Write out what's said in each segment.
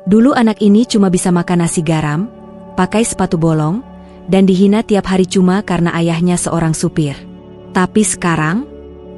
Dulu anak ini cuma bisa makan nasi garam, pakai sepatu bolong, dan dihina tiap hari cuma karena ayahnya seorang supir. Tapi sekarang,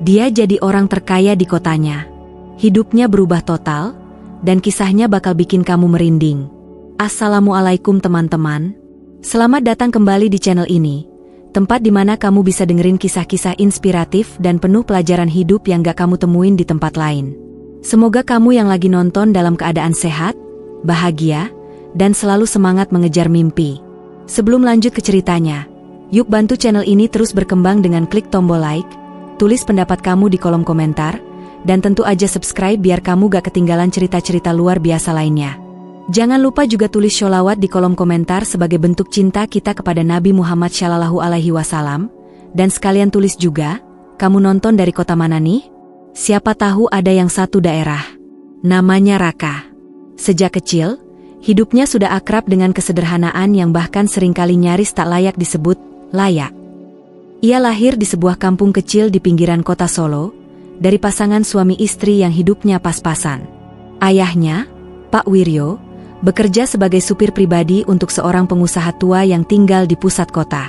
dia jadi orang terkaya di kotanya. Hidupnya berubah total, dan kisahnya bakal bikin kamu merinding. Assalamualaikum teman-teman. Selamat datang kembali di channel ini, tempat di mana kamu bisa dengerin kisah-kisah inspiratif dan penuh pelajaran hidup yang gak kamu temuin di tempat lain. Semoga kamu yang lagi nonton dalam keadaan sehat, bahagia, dan selalu semangat mengejar mimpi. Sebelum lanjut ke ceritanya, yuk bantu channel ini terus berkembang dengan klik tombol like, tulis pendapat kamu di kolom komentar, dan tentu aja subscribe biar kamu gak ketinggalan cerita-cerita luar biasa lainnya. Jangan lupa juga tulis sholawat di kolom komentar sebagai bentuk cinta kita kepada Nabi Muhammad SAW, dan sekalian tulis juga, kamu nonton dari kota mana nih? Siapa tahu ada yang satu daerah. Namanya Raka. Sejak kecil, hidupnya sudah akrab dengan kesederhanaan yang bahkan seringkali nyaris tak layak disebut layak. Ia lahir di sebuah kampung kecil di pinggiran kota Solo, dari pasangan suami istri yang hidupnya pas-pasan. Ayahnya, Pak Wiryo, bekerja sebagai supir pribadi untuk seorang pengusaha tua yang tinggal di pusat kota.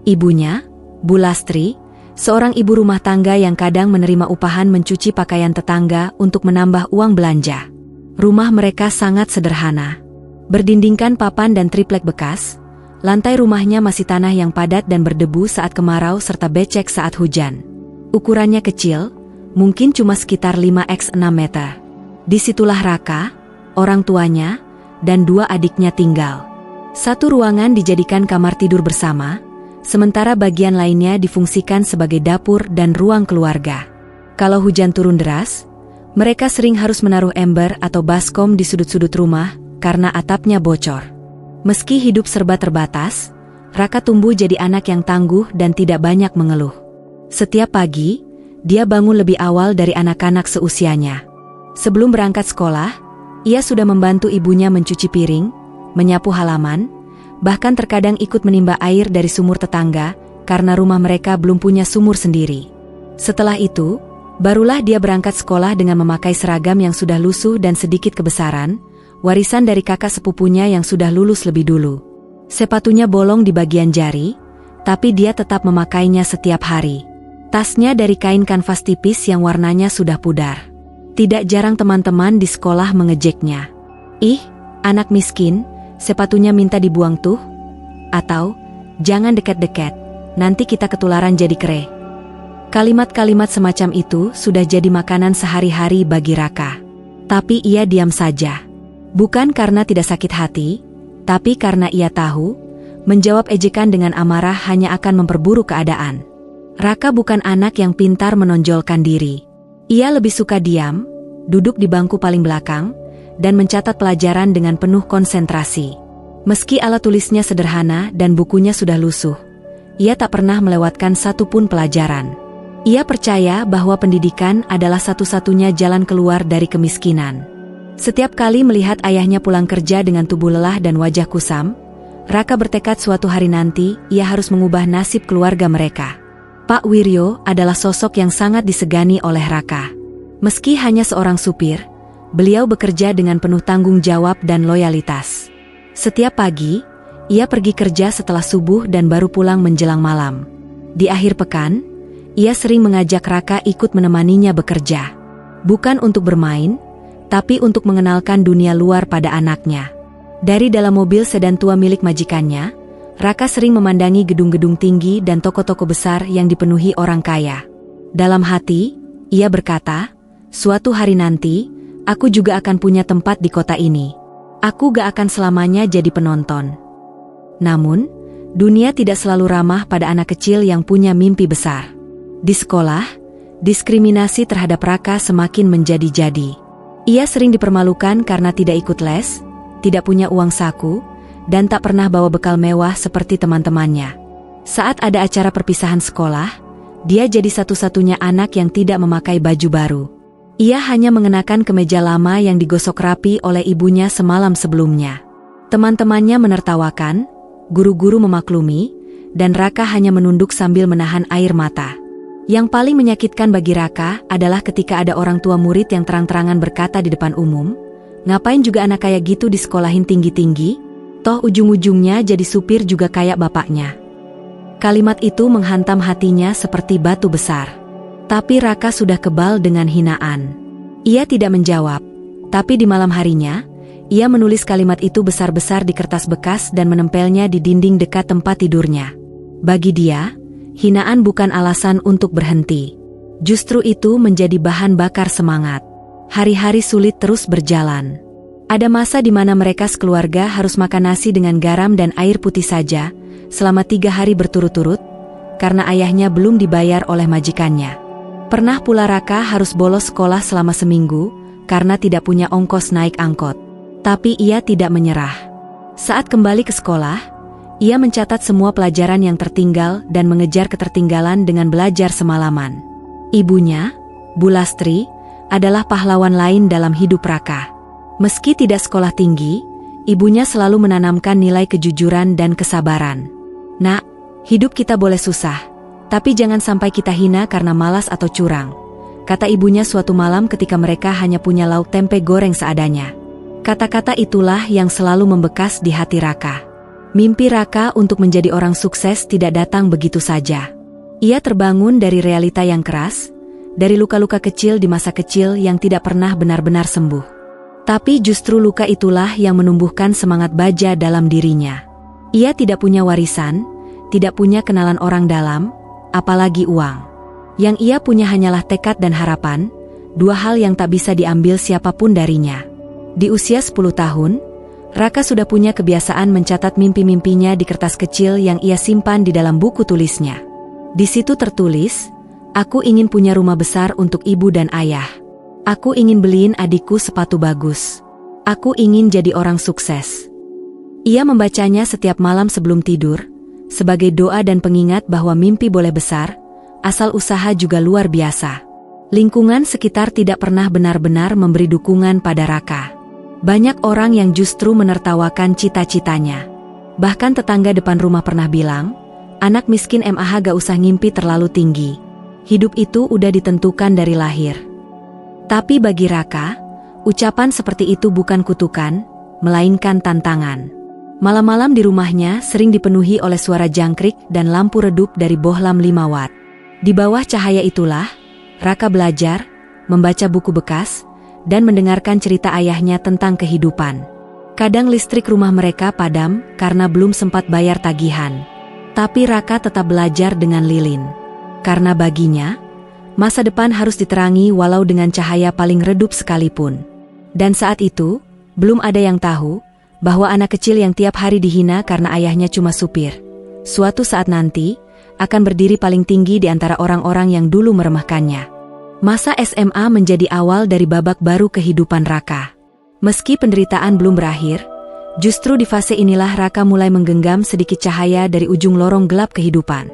Ibunya, Bu Lastri, seorang ibu rumah tangga yang kadang menerima upahan mencuci pakaian tetangga untuk menambah uang belanja. Rumah mereka sangat sederhana. Berdindingkan papan dan triplek bekas, lantai rumahnya masih tanah yang padat dan berdebu saat kemarau serta becek saat hujan. Ukurannya kecil, mungkin cuma sekitar 5x6 meter. Disitulah Raka, orang tuanya, dan dua adiknya tinggal. Satu ruangan dijadikan kamar tidur bersama, sementara bagian lainnya difungsikan sebagai dapur dan ruang keluarga. Kalau hujan turun deras, mereka sering harus menaruh ember atau baskom di sudut-sudut rumah karena atapnya bocor. Meski hidup serba terbatas, Raka tumbuh jadi anak yang tangguh dan tidak banyak mengeluh. Setiap pagi, dia bangun lebih awal dari anak-anak seusianya. Sebelum berangkat sekolah, ia sudah membantu ibunya mencuci piring, menyapu halaman, bahkan terkadang ikut menimba air dari sumur tetangga karena rumah mereka belum punya sumur sendiri. Setelah itu, barulah dia berangkat sekolah dengan memakai seragam yang sudah lusuh dan sedikit kebesaran, warisan dari kakak sepupunya yang sudah lulus lebih dulu. Sepatunya bolong di bagian jari, tapi dia tetap memakainya setiap hari. Tasnya dari kain kanvas tipis yang warnanya sudah pudar. Tidak jarang teman-teman di sekolah mengejeknya. Ih, anak miskin, sepatunya minta dibuang tuh. Atau, jangan dekat-dekat, nanti kita ketularan jadi kere. Kalimat-kalimat semacam itu sudah jadi makanan sehari-hari bagi Raka. Tapi ia diam saja. Bukan karena tidak sakit hati, tapi karena ia tahu, menjawab ejekan dengan amarah hanya akan memperburuk keadaan. Raka bukan anak yang pintar menonjolkan diri. Ia lebih suka diam, duduk di bangku paling belakang, dan mencatat pelajaran dengan penuh konsentrasi. Meski alat tulisnya sederhana dan bukunya sudah lusuh, ia tak pernah melewatkan satu pun pelajaran. Ia percaya bahwa pendidikan adalah satu-satunya jalan keluar dari kemiskinan. Setiap kali melihat ayahnya pulang kerja dengan tubuh lelah dan wajah kusam, Raka bertekad suatu hari nanti ia harus mengubah nasib keluarga mereka. Pak Wiryo adalah sosok yang sangat disegani oleh Raka. Meski hanya seorang supir, beliau bekerja dengan penuh tanggung jawab dan loyalitas. Setiap pagi, ia pergi kerja setelah subuh dan baru pulang menjelang malam. Di akhir pekan, ia sering mengajak Raka ikut menemaninya bekerja. Bukan untuk bermain, tapi untuk mengenalkan dunia luar pada anaknya. Dari dalam mobil sedan tua milik majikannya, Raka sering memandangi gedung-gedung tinggi dan toko-toko besar yang dipenuhi orang kaya. Dalam hati, ia berkata, suatu hari nanti, aku juga akan punya tempat di kota ini. Aku gak akan selamanya jadi penonton. Namun, dunia tidak selalu ramah pada anak kecil yang punya mimpi besar. Di sekolah, diskriminasi terhadap Raka semakin menjadi-jadi. Ia sering dipermalukan karena tidak ikut les, tidak punya uang saku, dan tak pernah bawa bekal mewah seperti teman-temannya. Saat ada acara perpisahan sekolah, dia jadi satu-satunya anak yang tidak memakai baju baru. Ia hanya mengenakan kemeja lama yang digosok rapi oleh ibunya semalam sebelumnya. Teman-temannya menertawakan, guru-guru memaklumi, dan Raka hanya menunduk sambil menahan air mata. Yang paling menyakitkan bagi Raka adalah ketika ada orang tua murid yang terang-terangan berkata di depan umum, Ngapain juga anak kayak gitu disekolahin tinggi-tinggi? Toh ujung-ujungnya jadi supir juga kayak bapaknya. Kalimat itu menghantam hatinya seperti batu besar. Tapi Raka sudah kebal dengan hinaan. Ia tidak menjawab, tapi di malam harinya, ia menulis kalimat itu besar-besar di kertas bekas dan menempelnya di dinding dekat tempat tidurnya. Bagi dia, hinaan bukan alasan untuk berhenti. Justru itu menjadi bahan bakar semangat. Hari-hari sulit terus berjalan. Ada masa di mana mereka sekeluarga harus makan nasi dengan garam dan air putih saja, selama 3 hari berturut-turut, karena ayahnya belum dibayar oleh majikannya. Pernah pula Raka harus bolos sekolah selama seminggu, karena tidak punya ongkos naik angkot. Tapi ia tidak menyerah. Saat kembali ke sekolah, ia mencatat semua pelajaran yang tertinggal dan mengejar ketertinggalan dengan belajar semalaman. Ibunya, Bu Lastri, adalah pahlawan lain dalam hidup Raka. Meski tidak sekolah tinggi, ibunya selalu menanamkan nilai kejujuran dan kesabaran. Nak, hidup kita boleh susah, tapi jangan sampai kita hina karena malas atau curang, kata ibunya suatu malam ketika mereka hanya punya lauk tempe goreng seadanya. Kata-kata itulah yang selalu membekas di hati Raka. Mimpi Raka untuk menjadi orang sukses tidak datang begitu saja. Ia terbangun dari realita yang keras, dari luka-luka kecil di masa kecil yang tidak pernah benar-benar sembuh. Tapi justru luka itulah yang menumbuhkan semangat baja dalam dirinya. Ia tidak punya warisan, tidak punya kenalan orang dalam, apalagi uang. Yang ia punya hanyalah tekad dan harapan, 2 hal yang tak bisa diambil siapapun darinya. Di usia 10 tahun, Raka sudah punya kebiasaan mencatat mimpi-mimpinya di kertas kecil yang ia simpan di dalam buku tulisnya. Di situ tertulis, "Aku ingin punya rumah besar untuk ibu dan ayah. Aku ingin beliin adikku sepatu bagus. Aku ingin jadi orang sukses." Ia membacanya setiap malam sebelum tidur, sebagai doa dan pengingat bahwa mimpi boleh besar, asal usaha juga luar biasa. Lingkungan sekitar tidak pernah benar-benar memberi dukungan pada Raka. Banyak orang yang justru menertawakan cita-citanya. Bahkan tetangga depan rumah pernah bilang, "Anak miskin MAH gak usah ngimpi terlalu tinggi. Hidup itu udah ditentukan dari lahir." Tapi bagi Raka, ucapan seperti itu bukan kutukan, melainkan tantangan. Malam-malam di rumahnya sering dipenuhi oleh suara jangkrik dan lampu redup dari bohlam 5 watt. Di bawah cahaya itulah, Raka belajar, membaca buku bekas, dan mendengarkan cerita ayahnya tentang kehidupan. Kadang listrik rumah mereka padam karena belum sempat bayar tagihan. Tapi Raka tetap belajar dengan lilin. Karena baginya, masa depan harus diterangi walau dengan cahaya paling redup sekalipun. Dan saat itu, belum ada yang tahu bahwa anak kecil yang tiap hari dihina karena ayahnya cuma supir, suatu saat nanti akan berdiri paling tinggi di antara orang-orang yang dulu meremehkannya. Masa SMA menjadi awal dari babak baru kehidupan Raka. Meski penderitaan belum berakhir, justru di fase inilah Raka mulai menggenggam sedikit cahaya dari ujung lorong gelap kehidupan.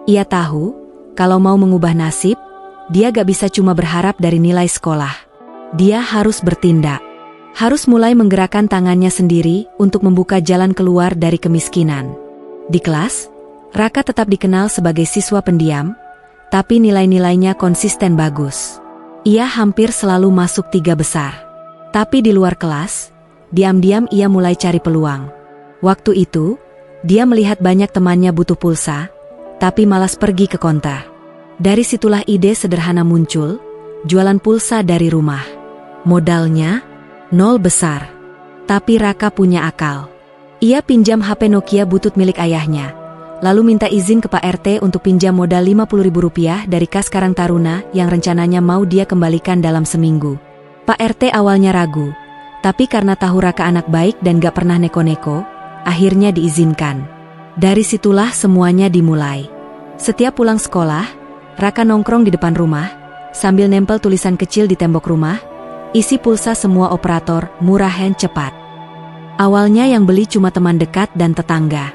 Ia tahu, kalau mau mengubah nasib, dia gak bisa cuma berharap dari nilai sekolah. Dia harus bertindak. Harus mulai menggerakkan tangannya sendiri untuk membuka jalan keluar dari kemiskinan. Di kelas, Raka tetap dikenal sebagai siswa pendiam, tapi nilai-nilainya konsisten bagus. Ia hampir selalu masuk 3 besar. Tapi di luar kelas, diam-diam ia mulai cari peluang. Waktu itu, dia melihat banyak temannya butuh pulsa, tapi malas pergi ke konter. Dari situlah ide sederhana muncul, jualan pulsa dari rumah. Modalnya, 0 besar. Tapi Raka punya akal. Ia pinjam HP Nokia butut milik ayahnya, lalu minta izin ke Pak RT untuk pinjam modal Rp50.000 dari kas Karang Taruna yang rencananya mau dia kembalikan dalam seminggu. Pak RT awalnya ragu, tapi karena tahu Raka anak baik dan gak pernah neko-neko, akhirnya diizinkan. Dari situlah semuanya dimulai. Setiap pulang sekolah, Raka nongkrong di depan rumah, sambil nempel tulisan kecil di tembok rumah, isi pulsa semua operator, murah dan cepat. Awalnya yang beli cuma teman dekat dan tetangga.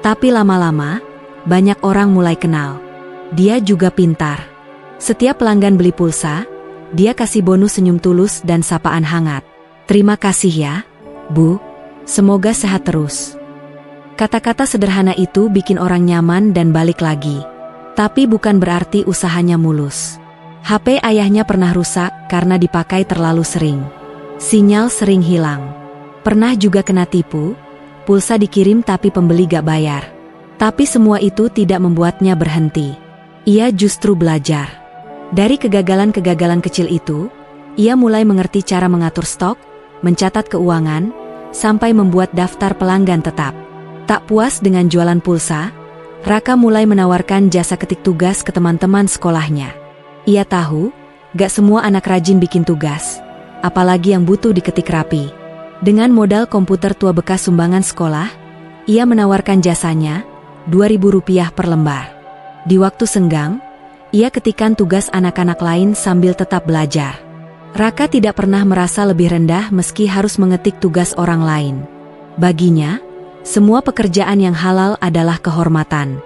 Tapi lama-lama, banyak orang mulai kenal. Dia juga pintar. Setiap pelanggan beli pulsa, dia kasih bonus senyum tulus dan sapaan hangat. "Terima kasih ya, Bu. Semoga sehat terus." Kata-kata sederhana itu bikin orang nyaman dan balik lagi. Tapi bukan berarti usahanya mulus. HP ayahnya pernah rusak karena dipakai terlalu sering. Sinyal sering hilang. Pernah juga kena tipu, pulsa dikirim tapi pembeli gak bayar. Tapi semua itu tidak membuatnya berhenti. Ia justru belajar. Dari kegagalan-kegagalan kecil itu, ia mulai mengerti cara mengatur stok, mencatat keuangan, sampai membuat daftar pelanggan tetap. Tak puas dengan jualan pulsa, Raka mulai menawarkan jasa ketik tugas ke teman-teman sekolahnya. Ia tahu, gak semua anak rajin bikin tugas, apalagi yang butuh diketik rapi. Dengan modal komputer tua bekas sumbangan sekolah, ia menawarkan jasanya, Rp2.000 per lembar. Di waktu senggang, ia ketikkan tugas anak-anak lain sambil tetap belajar. Raka tidak pernah merasa lebih rendah meski harus mengetik tugas orang lain. Baginya, semua pekerjaan yang halal adalah kehormatan.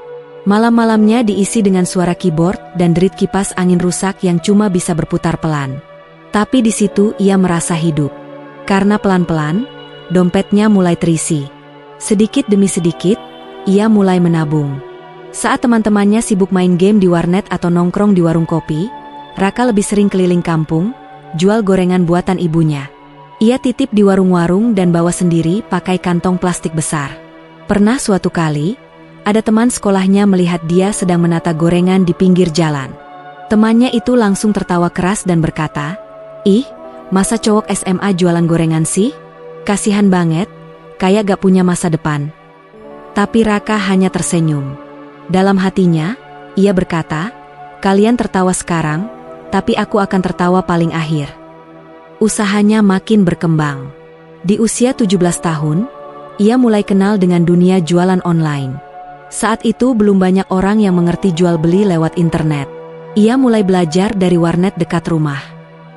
Malam-malamnya diisi dengan suara keyboard dan derit kipas angin rusak yang cuma bisa berputar pelan. Tapi di situ ia merasa hidup. Karena pelan-pelan, dompetnya mulai terisi. Sedikit demi sedikit, ia mulai menabung. Saat teman-temannya sibuk main game di warnet atau nongkrong di warung kopi, Raka lebih sering keliling kampung, jual gorengan buatan ibunya. Ia titip di warung-warung dan bawa sendiri pakai kantong plastik besar. Pernah suatu kali, ada teman sekolahnya melihat dia sedang menata gorengan di pinggir jalan. Temannya itu langsung tertawa keras dan berkata, "Ih, masa cowok SMA jualan gorengan sih? Kasihan banget, kayak gak punya masa depan." Tapi Raka hanya tersenyum. Dalam hatinya, ia berkata, "Kalian tertawa sekarang, tapi aku akan tertawa paling akhir." Usahanya makin berkembang. Di usia 17 tahun, ia mulai kenal dengan dunia jualan online. Saat itu belum banyak orang yang mengerti jual beli lewat internet. Ia mulai belajar dari warnet dekat rumah.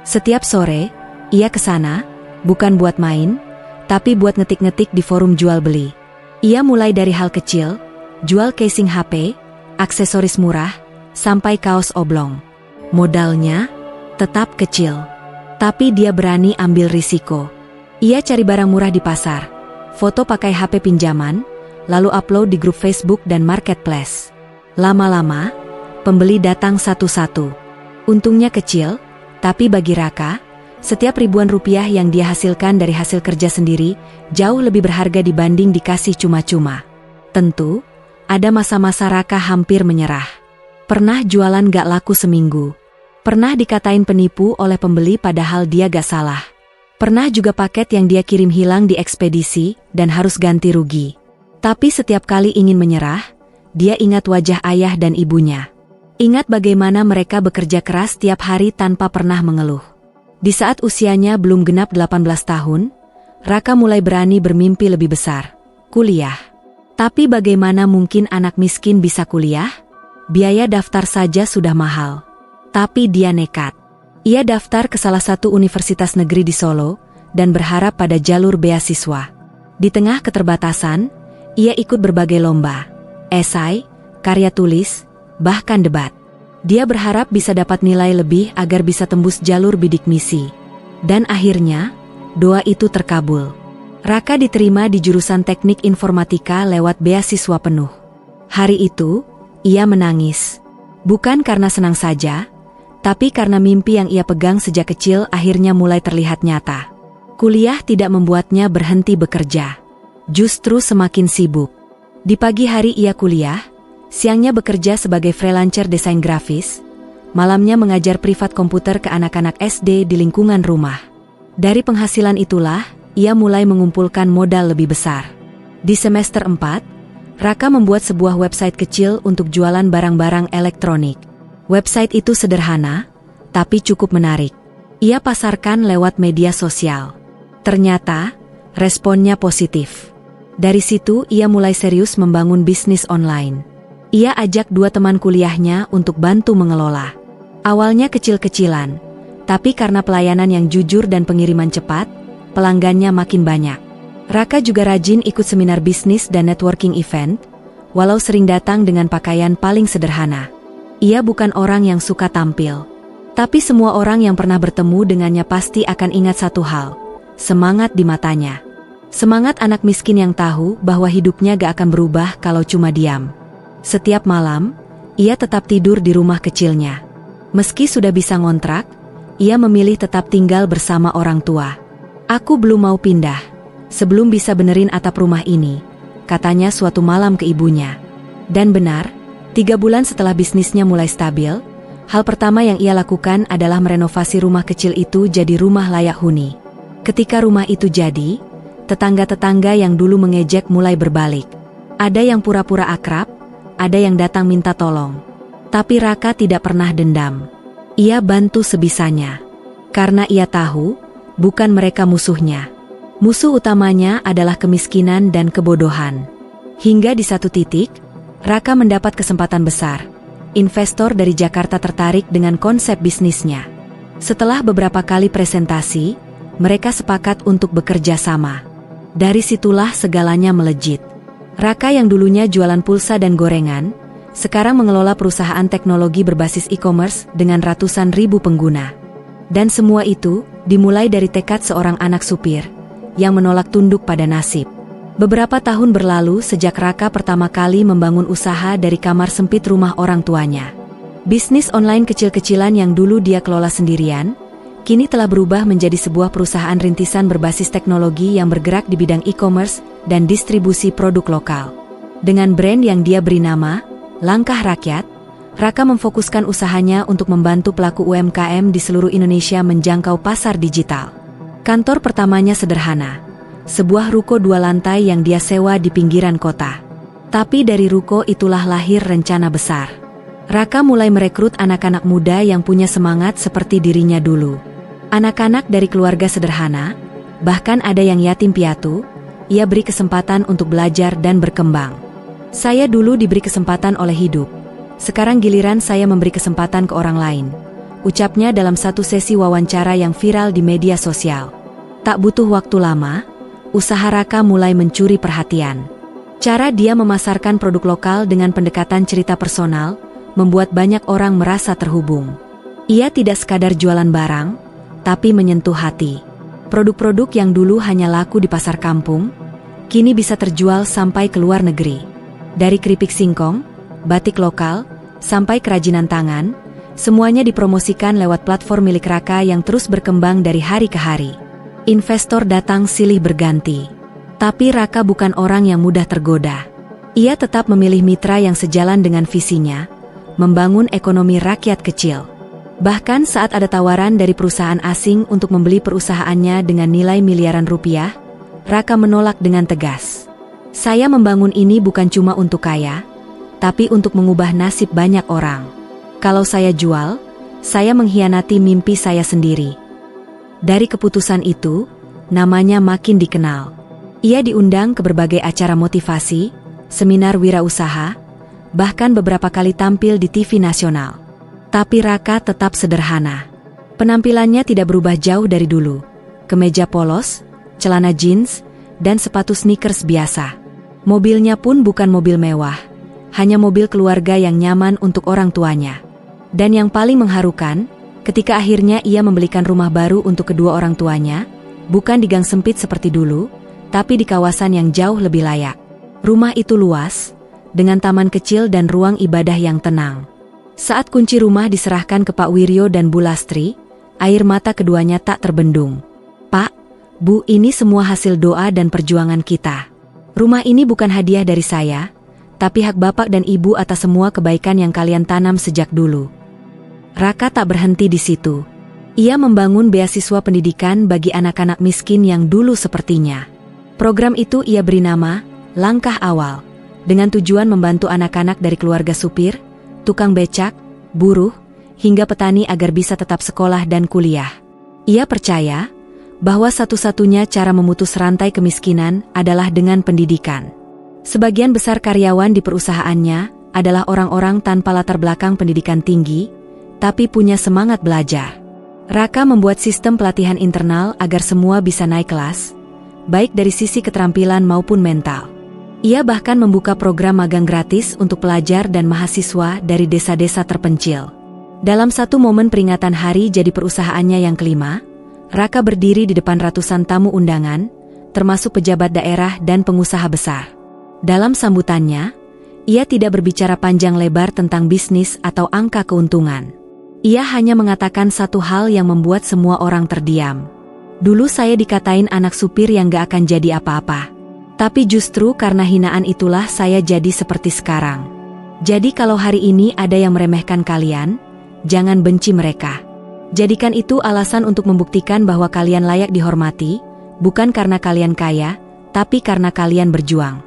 Setiap sore, ia ke sana, bukan buat main, tapi buat ngetik-ngetik di forum jual beli. Ia mulai dari hal kecil, jual casing HP, aksesoris murah, sampai kaos oblong. Modalnya tetap kecil. Tapi dia berani ambil risiko. Ia cari barang murah di pasar, foto pakai HP pinjaman, lalu upload di grup Facebook dan marketplace. Lama-lama, pembeli datang satu-satu. Untungnya kecil, tapi bagi Raka, setiap ribuan rupiah yang dia hasilkan dari hasil kerja sendiri, jauh lebih berharga dibanding dikasih cuma-cuma. Tentu, ada masa-masa Raka hampir menyerah. Pernah jualan gak laku seminggu. Pernah dikatain penipu oleh pembeli padahal dia gak salah. Pernah juga paket yang dia kirim hilang di ekspedisi dan harus ganti rugi. Tapi setiap kali ingin menyerah, dia ingat wajah ayah dan ibunya. Ingat bagaimana mereka bekerja keras tiap hari tanpa pernah mengeluh. Di saat usianya belum genap 18 tahun, Raka mulai berani bermimpi lebih besar, kuliah. Tapi bagaimana mungkin anak miskin bisa kuliah? Biaya daftar saja sudah mahal. Tapi dia nekat. Ia daftar ke salah satu universitas negeri di Solo dan berharap pada jalur beasiswa. Di tengah keterbatasan, ia ikut berbagai lomba, esai, karya tulis, bahkan debat. Dia berharap bisa dapat nilai lebih agar bisa tembus jalur bidik misi. Dan akhirnya, doa itu terkabul. Raka diterima di jurusan teknik informatika lewat beasiswa penuh. Hari itu, ia menangis. Bukan karena senang saja, tapi karena mimpi yang ia pegang sejak kecil akhirnya mulai terlihat nyata. Kuliah tidak membuatnya berhenti bekerja. Justru semakin sibuk. Di pagi hari ia kuliah, siangnya bekerja sebagai freelancer desain grafis, malamnya mengajar privat komputer ke anak-anak SD di lingkungan rumah. Dari penghasilan itulah, ia mulai mengumpulkan modal lebih besar. Di semester 4, Raka membuat sebuah website kecil untuk jualan barang-barang elektronik. Website itu sederhana, tapi cukup menarik. Ia pasarkan lewat media sosial. Ternyata, responnya positif. Dari situ ia mulai serius membangun bisnis online. Ia ajak 2 teman kuliahnya untuk bantu mengelola. Awalnya kecil-kecilan, tapi karena pelayanan yang jujur dan pengiriman cepat, pelanggannya makin banyak. Raka juga rajin ikut seminar bisnis dan networking event, walau sering datang dengan pakaian paling sederhana. Ia bukan orang yang suka tampil. Tapi semua orang yang pernah bertemu dengannya pasti akan ingat satu hal, semangat di matanya. Semangat anak miskin yang tahu bahwa hidupnya gak akan berubah kalau cuma diam. Setiap malam, ia tetap tidur di rumah kecilnya. Meski sudah bisa ngontrak, ia memilih tetap tinggal bersama orang tua. Aku belum mau pindah, sebelum bisa benerin atap rumah ini, katanya suatu malam ke ibunya. Dan benar, 3 bulan setelah bisnisnya mulai stabil, hal pertama yang ia lakukan adalah merenovasi rumah kecil itu jadi rumah layak huni. Ketika rumah itu jadi, tetangga-tetangga yang dulu mengejek mulai berbalik. Ada yang pura-pura akrab, ada yang datang minta tolong. Tapi Raka tidak pernah dendam. Ia bantu sebisanya. Karena ia tahu, bukan mereka musuhnya. Musuh utamanya adalah kemiskinan dan kebodohan. Hingga di satu titik, Raka mendapat kesempatan besar. Investor dari Jakarta tertarik dengan konsep bisnisnya. Setelah beberapa kali presentasi, mereka sepakat untuk bekerja sama. Dari situlah segalanya melejit. Raka yang dulunya jualan pulsa dan gorengan, sekarang mengelola perusahaan teknologi berbasis e-commerce dengan ratusan ribu pengguna. Dan semua itu dimulai dari tekad seorang anak supir yang menolak tunduk pada nasib. Beberapa tahun berlalu sejak Raka pertama kali membangun usaha dari kamar sempit rumah orang tuanya. Bisnis online kecil-kecilan yang dulu dia kelola sendirian, kini telah berubah menjadi sebuah perusahaan rintisan berbasis teknologi yang bergerak di bidang e-commerce dan distribusi produk lokal. Dengan brand yang dia beri nama Langkah Rakyat, Raka memfokuskan usahanya untuk membantu pelaku UMKM di seluruh Indonesia menjangkau pasar digital. Kantor pertamanya sederhana, sebuah ruko 2 lantai yang dia sewa di pinggiran kota. Tapi dari ruko itulah lahir rencana besar. Raka mulai merekrut anak-anak muda yang punya semangat seperti dirinya dulu. Anak-anak dari keluarga sederhana, bahkan ada yang yatim piatu, ia beri kesempatan untuk belajar dan berkembang. Saya dulu diberi kesempatan oleh hidup. Sekarang giliran saya memberi kesempatan ke orang lain, ucapnya dalam satu sesi wawancara yang viral di media sosial. Tak butuh waktu lama, usaha Raka mulai mencuri perhatian. Cara dia memasarkan produk lokal dengan pendekatan cerita personal, membuat banyak orang merasa terhubung. Ia tidak sekadar jualan barang, tapi menyentuh hati. Produk-produk yang dulu hanya laku di pasar kampung, kini bisa terjual sampai ke luar negeri. Dari keripik singkong, batik lokal, sampai kerajinan tangan, semuanya dipromosikan lewat platform milik Raka yang terus berkembang dari hari ke hari. Investor datang silih berganti. Tapi Raka bukan orang yang mudah tergoda. Ia tetap memilih mitra yang sejalan dengan visinya, membangun ekonomi rakyat kecil. Bahkan saat ada tawaran dari perusahaan asing untuk membeli perusahaannya dengan nilai miliaran rupiah, Raka menolak dengan tegas. Saya membangun ini bukan cuma untuk kaya, tapi untuk mengubah nasib banyak orang. Kalau saya jual, saya mengkhianati mimpi saya sendiri. Dari keputusan itu, namanya makin dikenal. Ia diundang ke berbagai acara motivasi, seminar wirausaha, bahkan beberapa kali tampil di TV nasional. Tapi Raka tetap sederhana. Penampilannya tidak berubah jauh dari dulu. Kemeja polos, celana jeans, dan sepatu sneakers biasa. Mobilnya pun bukan mobil mewah, hanya mobil keluarga yang nyaman untuk orang tuanya. Dan yang paling mengharukan, ketika akhirnya ia membelikan rumah baru untuk kedua orang tuanya, bukan di gang sempit seperti dulu, tapi di kawasan yang jauh lebih layak. Rumah itu luas, dengan taman kecil dan ruang ibadah yang tenang. Saat kunci rumah diserahkan ke Pak Wiryo dan Bu Lastri, air mata keduanya tak terbendung. "Pak, Bu, ini semua hasil doa dan perjuangan kita. Rumah ini bukan hadiah dari saya, tapi hak Bapak dan Ibu atas semua kebaikan yang kalian tanam sejak dulu." Raka tak berhenti di situ. Ia membangun beasiswa pendidikan bagi anak-anak miskin yang dulu sepertinya. Program itu ia beri nama Langkah Awal, dengan tujuan membantu anak-anak dari keluarga supir, tukang becak, buruh, hingga petani agar bisa tetap sekolah dan kuliah. Ia percaya bahwa satu-satunya cara memutus rantai kemiskinan adalah dengan pendidikan. Sebagian besar karyawan di perusahaannya adalah orang-orang tanpa latar belakang pendidikan tinggi, tapi punya semangat belajar. Raka membuat sistem pelatihan internal agar semua bisa naik kelas, baik dari sisi keterampilan maupun mental. Ia bahkan membuka program magang gratis untuk pelajar dan mahasiswa dari desa-desa terpencil. Dalam satu momen peringatan hari jadi perusahaannya yang kelima, Raka berdiri di depan ratusan tamu undangan, termasuk pejabat daerah dan pengusaha besar. Dalam sambutannya, ia tidak berbicara panjang lebar tentang bisnis atau angka keuntungan. Ia hanya mengatakan satu hal yang membuat semua orang terdiam. Dulu saya dikatain anak supir yang gak akan jadi apa-apa. Tapi justru karena hinaan itulah saya jadi seperti sekarang. Jadi kalau hari ini ada yang meremehkan kalian, jangan benci mereka. Jadikan itu alasan untuk membuktikan bahwa kalian layak dihormati, bukan karena kalian kaya, tapi karena kalian berjuang.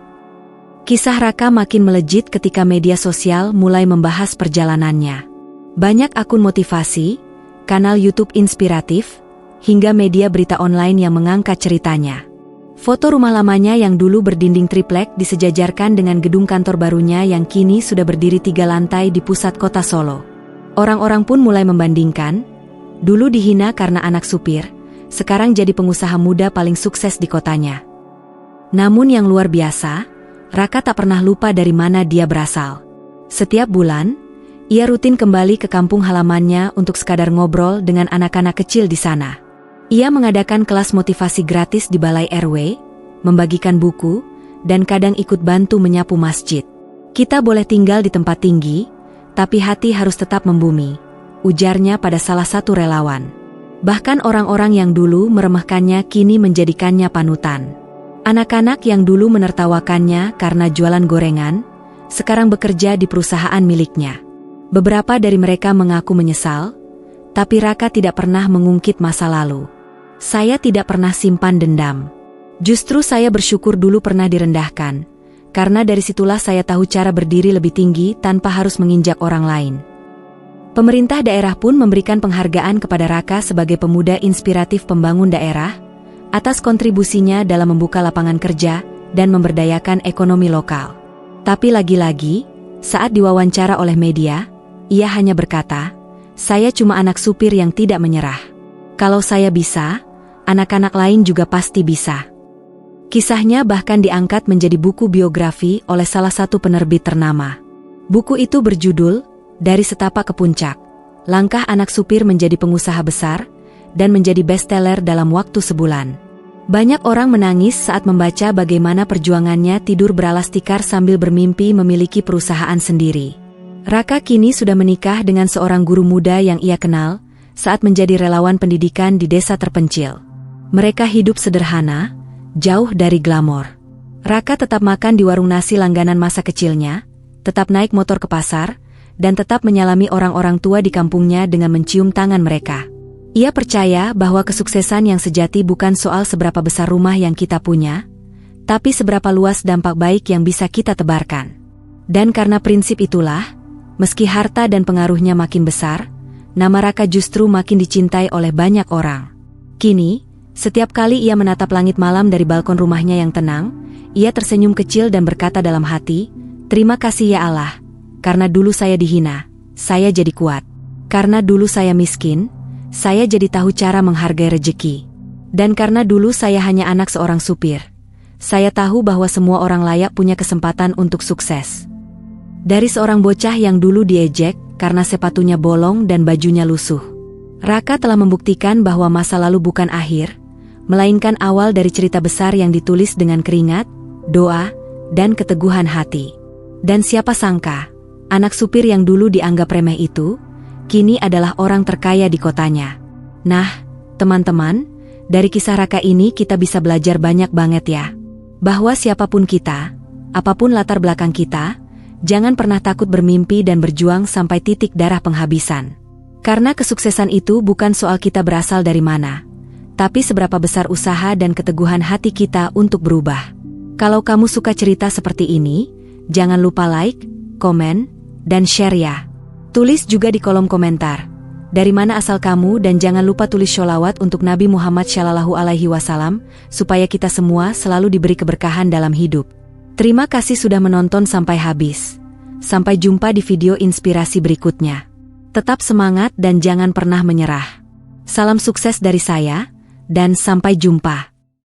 Kisah Raka makin melejit ketika media sosial mulai membahas perjalanannya. Banyak akun motivasi, kanal YouTube inspiratif, hingga media berita online yang mengangkat ceritanya. Foto rumah lamanya yang dulu berdinding triplek disejajarkan dengan gedung kantor barunya yang kini sudah berdiri 3 lantai di pusat kota Solo. Orang-orang pun mulai membandingkan, dulu dihina karena anak supir, sekarang jadi pengusaha muda paling sukses di kotanya. Namun yang luar biasa, Raka tak pernah lupa dari mana dia berasal. Setiap bulan, ia rutin kembali ke kampung halamannya untuk sekadar ngobrol dengan anak-anak kecil di sana. Ia mengadakan kelas motivasi gratis di balai RW, membagikan buku, dan kadang ikut bantu menyapu masjid. Kita boleh tinggal di tempat tinggi, tapi hati harus tetap membumi, ujarnya pada salah satu relawan. Bahkan orang-orang yang dulu meremehkannya kini menjadikannya panutan. Anak-anak yang dulu menertawakannya karena jualan gorengan, sekarang bekerja di perusahaan miliknya. Beberapa dari mereka mengaku menyesal, tapi Raka tidak pernah mengungkit masa lalu. Saya tidak pernah simpan dendam. Justru saya bersyukur dulu pernah direndahkan, karena dari situlah saya tahu cara berdiri lebih tinggi tanpa harus menginjak orang lain. Pemerintah daerah pun memberikan penghargaan kepada Raka sebagai pemuda inspiratif pembangun daerah, atas kontribusinya dalam membuka lapangan kerja dan memberdayakan ekonomi lokal. Tapi lagi-lagi, saat diwawancara oleh media, ia hanya berkata, "Saya cuma anak supir yang tidak menyerah. Kalau saya bisa, anak-anak lain juga pasti bisa." Kisahnya bahkan diangkat menjadi buku biografi oleh salah satu penerbit ternama. Buku itu berjudul, Dari Setapak ke Puncak, Langkah Anak Supir Menjadi Pengusaha Besar, dan menjadi bestseller dalam waktu sebulan. Banyak orang menangis saat membaca bagaimana perjuangannya tidur beralas tikar sambil bermimpi memiliki perusahaan sendiri. Raka kini sudah menikah dengan seorang guru muda yang ia kenal saat menjadi relawan pendidikan di desa terpencil. Mereka hidup sederhana, jauh dari glamor. Raka tetap makan di warung nasi langganan masa kecilnya, tetap naik motor ke pasar, dan tetap menyalami orang-orang tua di kampungnya dengan mencium tangan mereka. Ia percaya bahwa kesuksesan yang sejati bukan soal seberapa besar rumah yang kita punya, tapi seberapa luas dampak baik yang bisa kita tebarkan. Dan karena prinsip itulah, meski harta dan pengaruhnya makin besar, nama Raka justru makin dicintai oleh banyak orang. Kini, setiap kali ia menatap langit malam dari balkon rumahnya yang tenang, ia tersenyum kecil dan berkata dalam hati, "Terima kasih ya Allah, karena dulu saya dihina, saya jadi kuat. Karena dulu saya miskin, saya jadi tahu cara menghargai rejeki. Dan karena dulu saya hanya anak seorang supir, saya tahu bahwa semua orang layak punya kesempatan untuk sukses." Dari seorang bocah yang dulu diejek karena sepatunya bolong dan bajunya lusuh, Raka telah membuktikan bahwa masa lalu bukan akhir, melainkan awal dari cerita besar yang ditulis dengan keringat, doa, dan keteguhan hati. Dan siapa sangka, anak supir yang dulu dianggap remeh itu, kini adalah orang terkaya di kotanya. Nah, teman-teman, dari kisah Raka ini kita bisa belajar banyak banget ya. Bahwa siapapun kita, apapun latar belakang kita, jangan pernah takut bermimpi dan berjuang sampai titik darah penghabisan. Karena kesuksesan itu bukan soal kita berasal dari mana, tapi seberapa besar usaha dan keteguhan hati kita untuk berubah. Kalau kamu suka cerita seperti ini, jangan lupa like, komen, dan share ya. Tulis juga di kolom komentar, dari mana asal kamu, dan jangan lupa tulis sholawat untuk Nabi Muhammad SAW, supaya kita semua selalu diberi keberkahan dalam hidup. Terima kasih sudah menonton sampai habis. Sampai jumpa di video inspirasi berikutnya. Tetap semangat dan jangan pernah menyerah. Salam sukses dari saya, dan sampai jumpa.